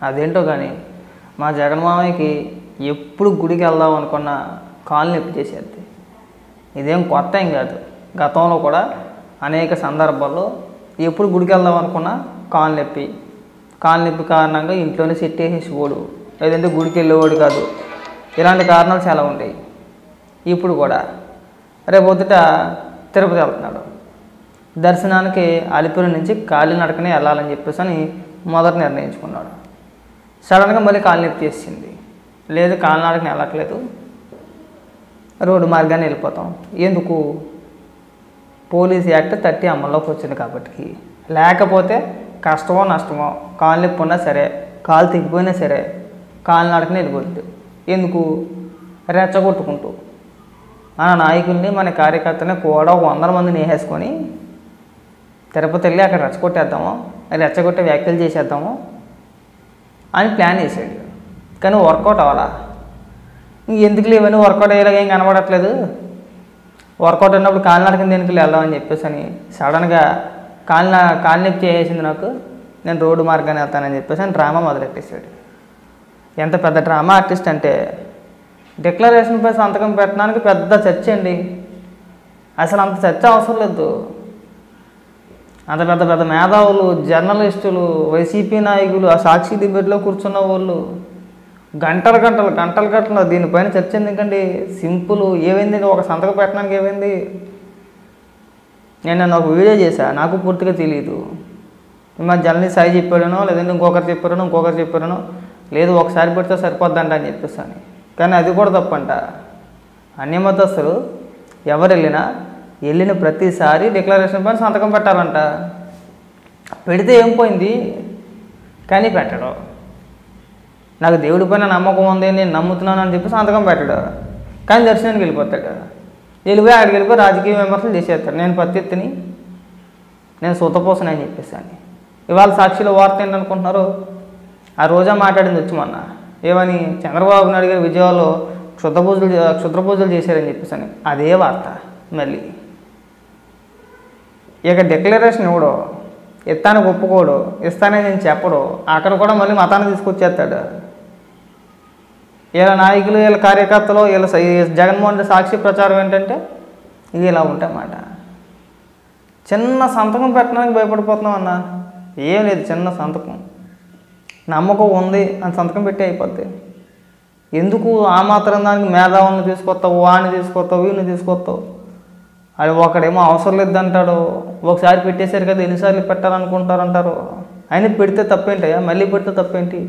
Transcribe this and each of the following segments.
అదేంటో కానీ మా జగన్మామయ్యకి ఎప్పుడు గుడికి వెళ్దాం అనుకున్న కాలు నొప్పి చేసేది. ఇదేం కొత్త ఏం కాదు. గతంలో కూడా అనేక సందర్భాల్లో ఎప్పుడు గుడికి వెళ్దాం అనుకున్నా కాలు నొప్పి కారణంగా ఇంట్లోనే సెట్ వేసేసిపోడు, లేదంటే గుడికి వెళ్ళేవాడు కాదు. ఇలాంటి కారణాలు చాలా ఉంటాయి. ఇప్పుడు కూడా రేపొద్దుట తిరుపతి వెళ్తున్నాడు. దర్శనానికి అలిపిరి నుంచి కాలినడకనే వెళ్ళాలని చెప్పేసి అని మొదట నిర్ణయించుకున్నాడు. సడన్గా మళ్ళీ కాలు నొప్పి చేసింది. లేదు, కాలినడకని వెళ్ళట్లేదు, రోడ్డు మార్గాన్ని వెళ్ళిపోతాం. ఎందుకు? పోలీస్ యాక్ట్ 30 అమల్లోకి వచ్చింది కాబట్టి. లేకపోతే కష్టమో నష్టమో కాలు నొప్పి ఉన్నా సరే, కాలు తెగిపోయినా సరే కాలినడకనే వెళ్ళిపోతుంది. ఎందుకు? రెచ్చగొట్టుకుంటూ మన నాయకుల్ని మన కార్యకర్తని కూడా 100 మందిని వేసేసుకొని తిరుపతి వెళ్ళి అక్కడ రెచ్చగొట్టేద్దాము, రెచ్చగొట్టే వ్యాఖ్యలు చేసేద్దాము అని ప్లాన్ చేశాడు. కానీ వర్కౌట్ అవ్వాలా. ఎందుకు లేవని వర్కౌట్ అయ్యేలాగా ఏం కనబడట్లేదు. వర్కౌట్ అయినప్పుడు కాలినడకని దేనికి వెళ్దామని చెప్పేసి అని సడన్గా కాలు నొప్పి చేసేసింది నాకు, నేను రోడ్డు మార్గాన్ని వెళ్తానని చెప్పేసి అని డ్రామా మొదలెట్టేశాడు. ఎంత పెద్ద డ్రామా ఆర్టిస్ట్ అంటే డిక్లరేషన్పై సంతకం పెట్టడానికి పెద్ద చర్చ అండి. అసలు అంత చర్చ అవసరం లేదు. అంత పెద్ద పెద్ద మేధావులు, జర్నలిస్టులు, వైసీపీ నాయకులు ఆ సాక్షి డిబేట్లో కూర్చున్న వాళ్ళు గంటలు దీనిపైన చర్చ ఎందుకండి? సింపుల్. ఏమైంది? ఒక సంతకం పెట్టడానికి ఏమైంది? నేను ఒక వీడియో చేశా, నాకు పూర్తిగా తెలియదు. మా జర్నలిస్ట్ సాయి చెప్పాడనో, లేదంటే ఇంకొకరు చెప్పారనో, లేదు ఒకసారి పెడితే సరిపోద్దంట అని చెప్పేసి అని. కానీ అది కూడా తప్పంట. అన్ని మతస్థులు ఎవరు వెళ్ళిన ప్రతిసారి డిక్లరేషన్ పైన సంతకం పెట్టాలంట. పెడితే ఏం పోయింది? కానీ పెట్టడు. నాకు దేవుడి పైన నమ్మకం ఉంది, నేను నమ్ముతున్నాను అని చెప్పి సంతకం పెట్టాడు. కానీ దర్శనానికి వెళ్ళిపోతాడు. ఆడికి వెళ్ళిపోయి రాజకీయ విమర్శలు చేసేస్తాడు. నేను పత్తిని, నేను సూతపోసని అని చెప్పేసాను. ఇవాళ సాక్షిలో వార్త ఏంటనుకుంటున్నారు? ఆ రోజా మాట్లాడింది వచ్చి మొన్న ఏమని, చంద్రబాబు నాయుడు గారు విజయవాడలో క్షుద్ర పూజలు చేశారని చెప్పేసాను. అదే వార్త. మళ్ళీ ఇక డిక్లరేషన్ ఇవ్వడు, ఇస్తానికి ఒప్పుకోడు, ఇస్తానని నేను చెప్పడు. అక్కడ కూడా మళ్ళీ మతాన్ని తీసుకొచ్చేస్తాడు. వీళ్ళ నాయకులు, వీళ్ళ కార్యకర్తలు, వీళ్ళ జగన్మోహన్ రెడ్డి సాక్షి ప్రచారం ఏంటంటే ఇది ఇలా ఉంటాయన్నమాట. చిన్న సంతకం పెట్టడానికి భయపడిపోతున్నాం అన్న. ఏం లేదు, చిన్న సంతకం, నమ్మకం ఉంది అని సంతకం పెట్టి అయిపోద్ది. ఎందుకు ఆ మాత్రం దానికి మేధావులను తీసుకొస్తావు, వాడిని తీసుకొస్తావు, వీడిని తీసుకొస్తావు? అది ఒకడేమో అవసరం లేదంటాడు, ఒకసారి పెట్టేశారు కదా ఎన్నిసార్లు పెట్టాలనుకుంటారంటారు. అయినా పెడితే తప్పేంటయ్యా? మళ్ళీ పెడితే తప్పేంటి?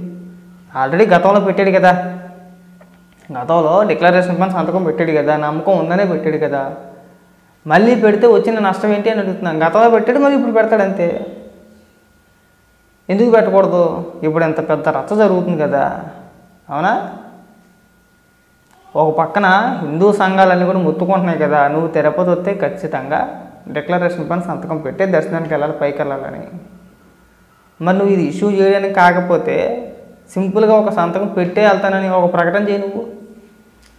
ఆల్రెడీ గతంలో పెట్టాడు కదా, గతంలో డిక్లరేషన్ పైన సంతకం పెట్టాడు కదా, నమ్మకం ఉందనే పెట్టాడు కదా. మళ్ళీ పెడితే వచ్చిన నష్టం ఏంటి అని అడుగుతున్నాను. గతంలో పెట్టాడు, మరి ఇప్పుడు పెడతాడు అంతే. ఎందుకు పెట్టకూడదు? ఇప్పుడు ఎంత పెద్ద రచ్చ జరుగుతుంది కదా, అవునా? ఒక పక్కన హిందూ సంఘాలన్నీ కూడా మొత్తుకుంటున్నాయి కదా, నువ్వు తిరుపతి వస్తే ఖచ్చితంగా డిక్లరేషన్ పైన సంతకం పెట్టే దర్శనానికి వెళ్ళాలి, పైకి వెళ్ళాలని. మరి నువ్వు ఇది ఇష్యూ చేయడానికి కాకపోతే సింపుల్గా ఒక సంతకం పెట్టే వెళ్తానని ఒక ప్రకటన చేయి. నువ్వు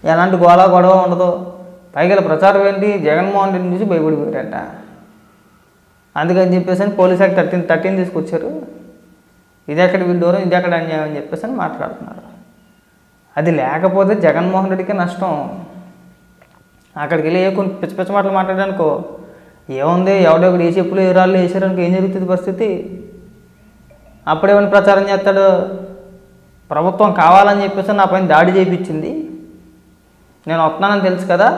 ఎలాంటి గొడవ ఉండదు. పైగా ప్రచారం ఏంటి? జగన్మోహన్ రెడ్డి నుంచి భయపడిపోయారంట. అందుకని చెప్పేసి అని పోలీస్ యాక్ట్ 13 తీసుకొచ్చారు. ఇది ఎక్కడ విడ్డూరం, ఇది ఎక్కడ అన్యాయం అని చెప్పేసి అని మాట్లాడుతున్నారు. అది లేకపోతే జగన్మోహన్ రెడ్డికి నష్టం. అక్కడికి వెళ్ళి కొన్ని పిచ్చ మాటలు మాట్లాడానుకో, ఏముంది, ఎవడో ఒకటి ఏ చెప్పులు ఏ రాళ్ళు వేసారనుకో ఏం జరుగుతుంది పరిస్థితి? అప్పుడేమైనా ప్రచారం చేస్తాడు, ప్రభుత్వం కావాలని చెప్పేసి నా పైన దాడి చేయించింది, నేను వస్తున్నానని తెలుసు కదా,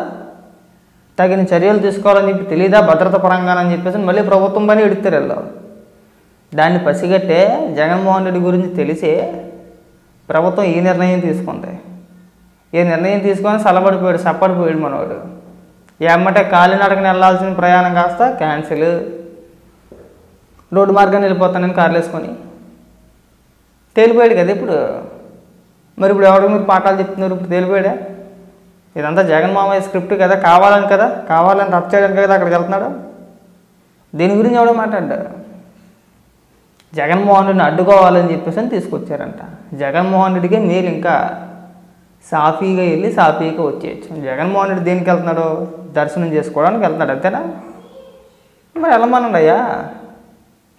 తగిన చర్యలు తీసుకోవాలని చెప్పి తెలీదా భద్రత పరంగానని చెప్పేసి మళ్ళీ ప్రభుత్వం పని ఎడుతారు వెళ్ళు. దాన్ని పసిగట్టే జగన్మోహన్ రెడ్డి గురించి తెలిసే ప్రభుత్వం ఈ నిర్ణయం తీసుకుంది. ఈ నిర్ణయం తీసుకొని సప్పడిపోయాడు మనవాడు. ఎమ్మటే కాలినడకని వెళ్ళాల్సిన ప్రయాణం కాస్త క్యాన్సిల్, రోడ్డు మార్గాన్ని వెళ్ళిపోతానని కార్లు వేసుకొని తేలిపోయాడు కదా ఇప్పుడు. మరి ఇప్పుడు ఎవరు మీరు పాఠాలు చెప్తున్నారు? ఇప్పుడు తేలిపోయాడా? ఇదంతా జగన్మోహన్ స్క్రిప్ట్ కదా, కావాలని రద్దు చేయడానికి కదా అక్కడికి వెళ్తున్నాడు. దీని గురించి ఎవడో మాట్లాడారు. జగన్మోహన్ రెడ్డిని అడ్డుకోవాలని చెప్పేసి అని తీసుకొచ్చారంట. జగన్మోహన్ రెడ్డికి మేలు, ఇంకా సాఫీగా వెళ్ళి సాఫీగా వచ్చేయచ్చు. జగన్మోహన్ రెడ్డి దేనికి వెళ్తున్నాడు? దర్శనం చేసుకోవడానికి వెళ్తున్నాడు, అంతేనా? మరి వెళ్ళమనండి అయ్యా,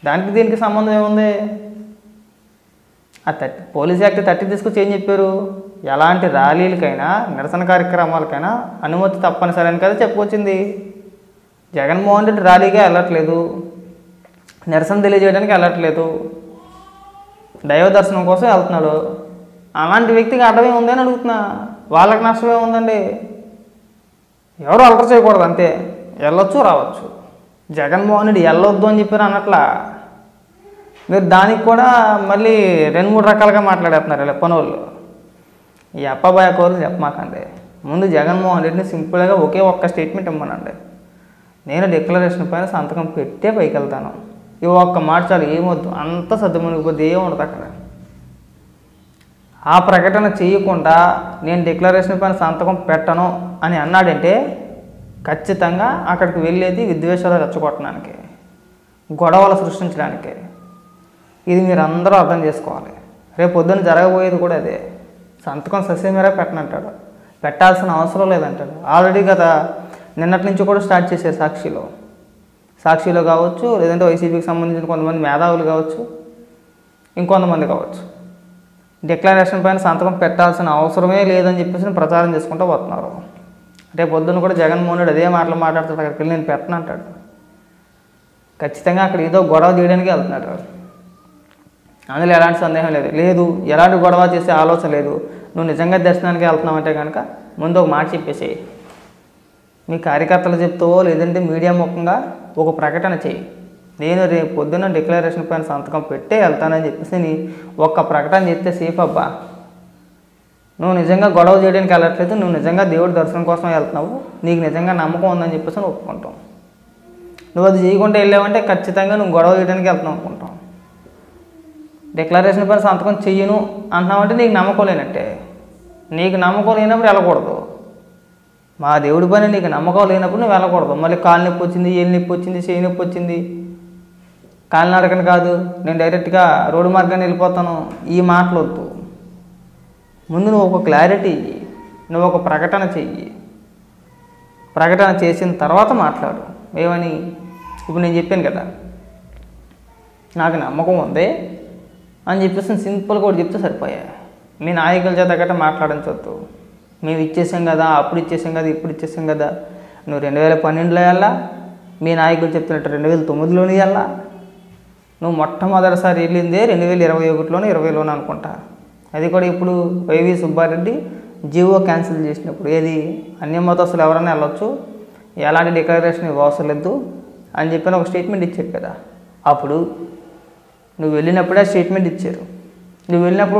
దానికి దీనికి సంబంధం ఏముంది? పోలీస్ యాక్ట్ 30 తీసుకొచ్చి ఏం చెప్పారు, ఎలాంటి ర్యాలీలకైనా నిరసన కార్యక్రమాలకైనా అనుమతి తప్పనిసరి అని కదా చెప్పుకొచ్చింది. జగన్మోహన్ రెడ్డి ర్యాలీగా వెళ్ళట్లేదు, నిరసన తెలియజేయడానికి వెళ్ళట్లేదు, దైవ దర్శనం కోసం వెళ్తున్నాడు. అలాంటి వ్యక్తికి అడ్డమే ఉంది అని అడుగుతున్నా. వాళ్ళకి నష్టమే ఉందండి. ఎవరు అలర్ చేయకూడదు అంతే, వెళ్ళొచ్చు రావచ్చు. జగన్మోహన్ రెడ్డి వెళ్ళొద్దు అని చెప్పారు అన్నట్లా మీరు దానికి కూడా మళ్ళీ 2-3 రకాలుగా మాట్లాడేస్తున్నారు ఇలా పనులు. ఈ అప్పబాయ కోరు చెప్పమాకండి. ముందు జగన్మోహన్ రెడ్డిని సింపుల్గా ఒకే ఒక్క స్టేట్మెంట్ ఇవ్వమనండి, నేను డిక్లరేషన్ పైన సంతకం పెట్టే పైకి వెళ్తాను. ఇవి ఒక్క మాట చాలు, ఏమొద్దు, అంత సర్దుమణిగిపోతే ఏముండదు అక్కడ. ఆ ప్రకటన చేయకుండా నేను డిక్లరేషన్ పైన సంతకం పెట్టను అని అన్నాడంటే ఖచ్చితంగా అక్కడికి వెళ్ళేది విద్వేషాలు రెచ్చగొట్టడానికి, గొడవలు సృష్టించడానికి. ఇది మీరు అందరూ అర్థం చేసుకోవాలి. రేపు పొద్దున్న జరగబోయేది కూడా అదే. సంతకం ససేమేరా పెట్టనంటాడు, పెట్టాల్సిన అవసరం లేదంటాడు. ఆల్రెడీ గత నిన్నటి నుంచి కూడా స్టార్ట్ చేశారు సాక్షిలో కావచ్చు, లేదంటే వైసీపీకి సంబంధించిన కొంతమంది మేధావులు కావచ్చు, ఇంకొంతమంది కావచ్చు, డిక్లరేషన్ పైన సంతకం పెట్టాల్సిన అవసరమే లేదని చెప్పేసి ప్రచారం చేసుకుంటూ వస్తున్నారు. రేపు పొద్దున్న కూడా జగన్మోహన్ రెడ్డి అదే మాటలు మాట్లాడుతాడు, అక్కడికి వెళ్ళి నేను పెట్టను అంటాడు. ఖచ్చితంగా అక్కడ ఏదో గొడవ చేయడానికి వెళ్తున్నాడు. అందులో ఎలాంటి సందేహం లేదు, ఎలాంటి గొడవ చేసే ఆలోచన లేదు. నువ్వు నిజంగా దర్శనానికి వెళ్తున్నావు అంటే కనుక ముందు ఒక మాట చెప్పేసేయి. మీ కార్యకర్తలు చెప్తావో లేదంటే మీడియా ముఖంగా ఒక ప్రకటన చేయి, నేను రేపు పొద్దున్న డిక్లరేషన్ పైన సంతకం పెట్టే వెళ్తానని చెప్పేసి నీ ఒక్క ప్రకటన చేస్తే సేఫ్ అబ్బా. నువ్వు నిజంగా గొడవ చేయడానికి వెళ్ళట్లేదు, నువ్వు నిజంగా దేవుడి దర్శనం కోసం వెళ్తున్నావు, నీకు నిజంగా నమ్మకం ఉందని చెప్పేసి నువ్వు ఒప్పుకుంటాం. నువ్వు అది చేయకుండా వెళ్ళావంటే ఖచ్చితంగా నువ్వు గొడవ చేయడానికి వెళ్తున్నావు అనుకుంటాం. డిక్లరేషన్ పైన సంతకం చెయ్యను అంటున్నావంటే నీకు నమ్మకం లేనట్టే. నీకు నమ్మకం లేనప్పుడు వెళ్ళకూడదు. మా దేవుడి పైన నీకు నమ్మకం లేనప్పుడు నువ్వు వెళ్ళకూడదు. మళ్ళీ కాలు నొప్పి వచ్చింది, ఏళ్ళు నొప్పి వచ్చింది, చేయి నొప్పి వచ్చింది, కాలినడకని కాదు, నేను డైరెక్ట్గా రోడ్డు మార్గాన్ని వెళ్ళిపోతాను, ఈ మాటలు వద్దు. ముందు నువ్వు ఒక క్లారిటీ ఇయ్యి, నువ్వు ఒక ప్రకటన చెయ్యి. ప్రకటన చేసిన తర్వాత మాట్లాడు. ఏమని ఇప్పుడు నేను చెప్పాను కదా, నాకు నమ్మకం ఉంది అని చెప్పేసి సింపుల్గా కూడా చెప్తే సరిపోయా. మీ నాయకుల చేత గట్రా మాట్లాడించవద్దు. మేము ఇచ్చేసాం కదా, అప్పుడు ఇచ్చేసాం కదా, ఇప్పుడు ఇచ్చేసాం కదా. నువ్వు 2012లో వెళ్ళా, మీ నాయకులు చెప్తున్నట్టు 2009లోనే వెళ్ళా. నువ్వు మొట్టమొదటిసారి వెళ్ళిందే 2021లోనే 2020లోనే అనుకుంటా. అది కూడా ఇప్పుడు వైవి సుబ్బారెడ్డి జీవో క్యాన్సిల్ చేసినప్పుడు. ఏది అన్యమతస్తులు ఎవరైనా వెళ్ళొచ్చు, ఎలాంటి డిక్లరేషన్ ఇవ్వవసరం లేదు అని చెప్పిన ఒక స్టేట్మెంట్ ఇచ్చారు కదా. అప్పుడు నువ్వు వెళ్ళినప్పుడే స్టేట్మెంట్ ఇచ్చారు. నువ్వు వెళ్ళినప్పుడు